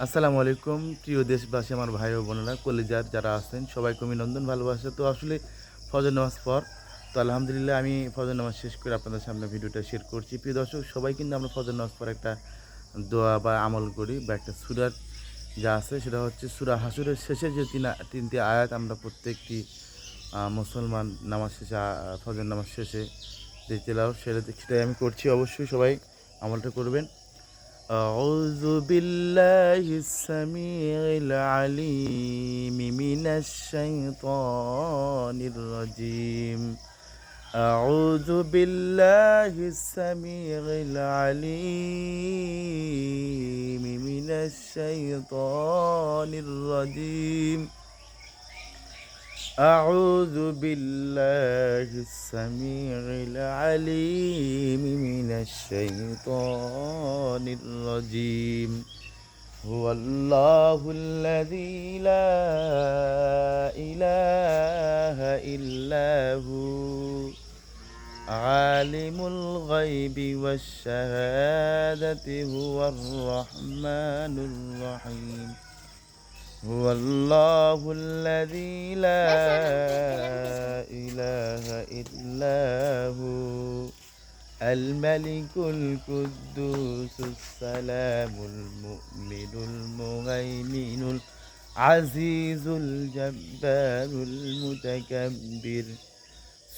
আসসালামু আলাইকুম প্রিয় দেশবাসী, আমার ভাই ও বোনেরা, কলিজার যারা আছেন সবাইকে অভিনন্দন, ভালোবাসা। তো আসলে ফজর নামাজ পর তো আলহামদুলিল্লাহ আমি ফজর নামাজ শেষ করে আপনাদের সামনে ভিডিওটা শেয়ার করছি। প্রিয় দর্শক, সবাই কিন্তু আমরা ফজর নামাজ পর একটা দোয়া বা আমল করি বা একটা সূরার যা আছে সেটা হচ্ছে সূরা হাসরের শেষে যে তিনটি আয়াত আমরা প্রত্যেকটি মুসলমান নামাজ শেষে ফজর নামাজ শেষে যে তেলাওয়াত সেটাই আমি করছি। অবশ্যই সবাই আমলটা করবেন। أعوذ بالله السميع العليم من الشيطان الرجيم. أعوذ بالله السميع العليم من الشيطان الرجيم. أعوذ بالله السميع العليم من الشيطان الرجيم. هو الله الذي لا إله إلا هو عالم الغيب والشهادة هو الرحمن الرحيم. هو الله الذي لا إله إلا هو الملك القدوس السلام المؤمن المهيمن العزيز الجبار المتكبر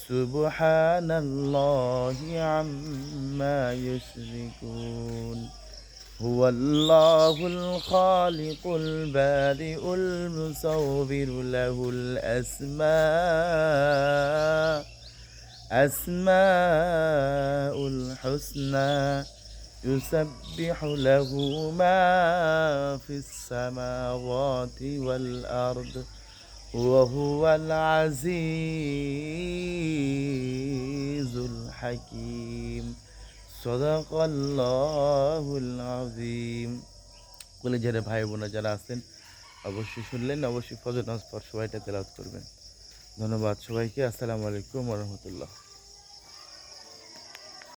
سبحان الله عما يشركون. هو الله الخالق البارئ المصور له الأسماء الحسنى يسبح له ما في السماوات والأرض وهو العزيز الحكيم. সদাকাল্লাহুল আযীম। কলেজের ভাই বোনেরা যারা আছেন অবশ্যই শুনলেন, অবশ্যই ফজর নামাজ পর সবাই এটা তেলাওয়াত করবেন। ধন্যবাদ সবাইকে। আসসালামু আলাইকুম ওয়া রাহমাতুল্লাহ।